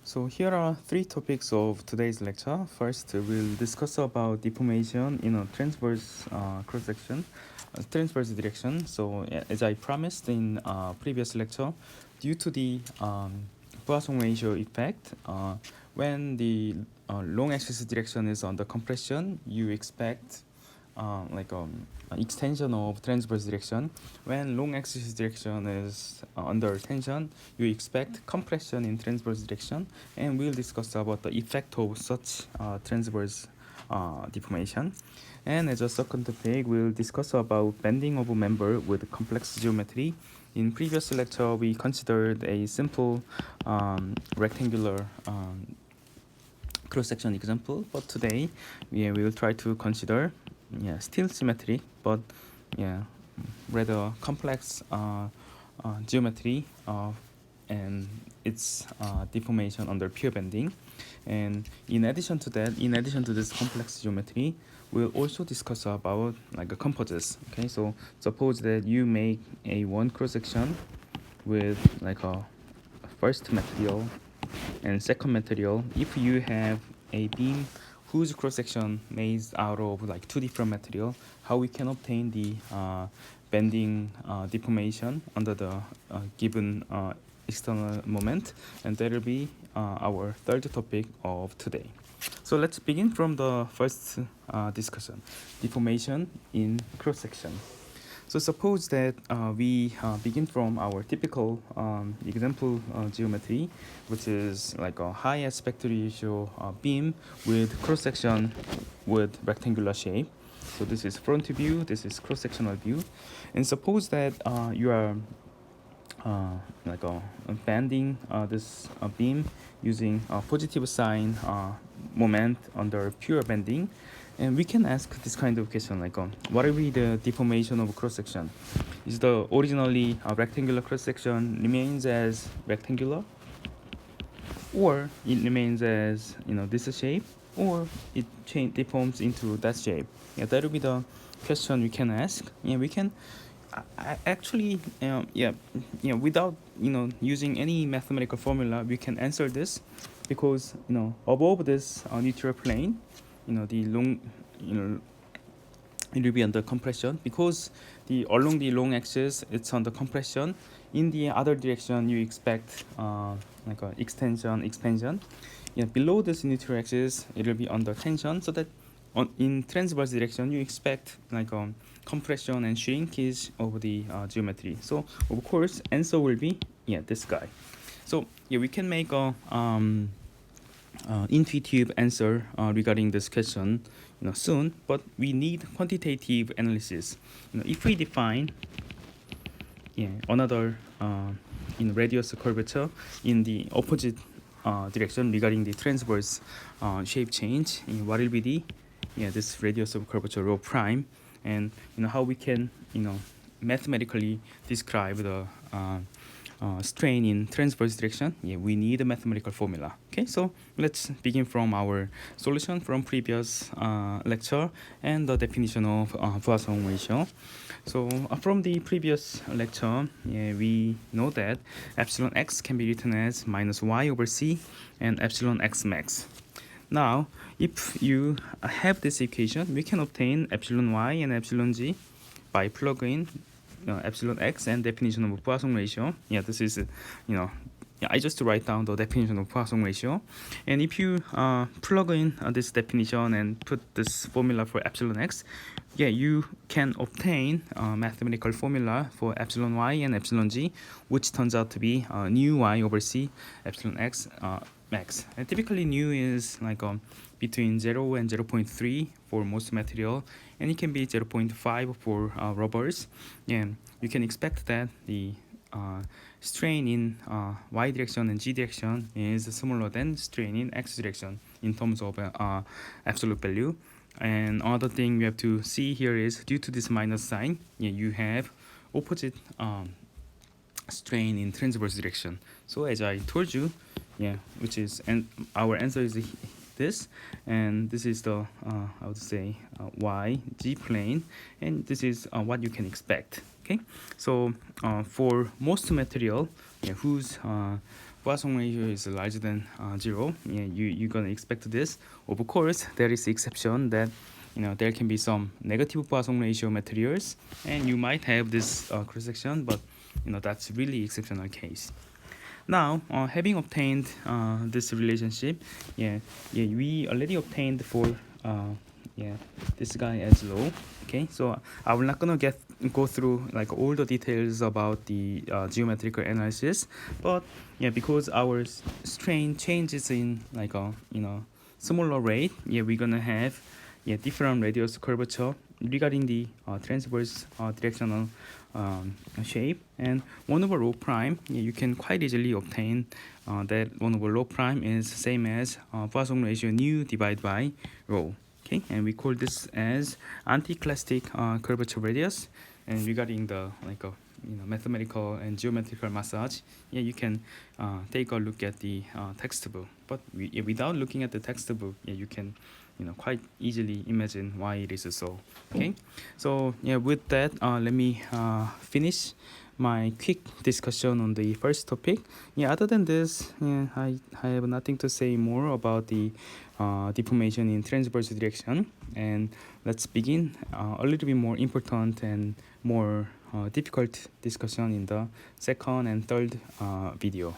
So here are three topics of today's lecture. First, we'll discuss about deformation in a transverse cross-section, transverse direction. So as I promised in previous lecture, due to the Poisson ratio effect, when the long axis direction is under compression, you expect extension of transverse direction. When long axis direction is under tension, you expect compression in transverse direction, and we'll discuss about the effect of such transverse deformation. And as a second topic, we'll discuss about bending of a member with complex geometry. In previous lecture, we considered a simple rectangular cross-section example, but today we will try to consider still symmetry, but rather complex geometry and its deformation under pure bending. And in addition to that, in addition to this complex geometry, we'll also discuss about like a composites. Okay, so suppose that you make a one cross-section with like a first material and second material. If you have a beam whose cross-section made out of like two different material, how we can obtain the bending deformation under the given external moment, and that will be our third topic of today. So let's begin from the first discussion, deformation in cross-section. So suppose that we begin from our typical example geometry, which is like a high aspect ratio beam with cross-section with rectangular shape. So this is front view, this is cross-sectional view. And suppose that you are bending this beam using a positive sign moment under pure bending. And we can ask this kind of question like, what will be the deformation of cross-section? Is the originally rectangular cross-section remains as rectangular, or it remains as this shape, or it deforms into that shape? That will be the question we can ask. We can actually without using any mathematical formula, we can answer this, because above this neutral plane, the long it will be under compression, because along the long axis it's under compression. In the other direction, you expect like a expansion. Below this neutral axis, it will be under tension, so that in transverse direction you expect like compression and shrinkage of the geometry. So of course answer will be this guy. So we can make a intuitive answer regarding this question soon, but we need quantitative analysis. If we define another radius curvature in the opposite direction regarding the transverse shape change, what will be the this radius of curvature rho prime, and how we can mathematically describe the strain in transverse direction. We need a mathematical formula. Okay, so let's begin from our solution from previous lecture and the definition of Poisson ratio. So from the previous lecture, we know that epsilon x can be written as minus y over c and epsilon x max. Now, if you have this equation, we can obtain epsilon y and epsilon g by plugging epsilon x and definition of Poisson ratio. This is I just write down the definition of Poisson ratio, and if you plug in this definition and put this formula for epsilon x, you can obtain a mathematical formula for epsilon y and epsilon g, which turns out to be nu y over c epsilon x max. And typically nu is like between 0 and 0.3 for most material, and it can be 0.5 for rubbers. You can expect that the strain in y direction and g direction is similar than strain in x direction in terms of absolute value. And another thing we have to see here is, due to this minus sign, you have opposite strain in transverse direction. So as I told you, which is, and our answer is this, and this is the I would say y g plane, and this is what you can expect. Okay, so for most material whose Poisson ratio is larger than 0, yeah, you're gonna expect this. Of course, there is exception that there can be some negative Poisson ratio materials, and you might have this cross section, but that's really exceptional case. Now, having obtained this relationship, we already obtained for this guy as low. Okay, so I will not gonna go through like all the details about the geometrical analysis, but because our strain changes in like a smaller rate, we're gonna have different radius curvature regarding the transverse directional shape, and 1 over rho prime, you can quite easily obtain that 1 over rho prime is same as Poisson ratio nu divided by rho. Okay, and we call this as anticlastic curvature radius. And regarding the mathematical and geometrical massage, you can take a look at the textbook. But without looking at the textbook, you can quite easily imagine why it is so. Okay, so with that, let me finish my quick discussion on the first topic. Other than this, I have nothing to say more about the deformation in transverse direction. And let's begin a little bit more important and more difficult discussion in the second and third video.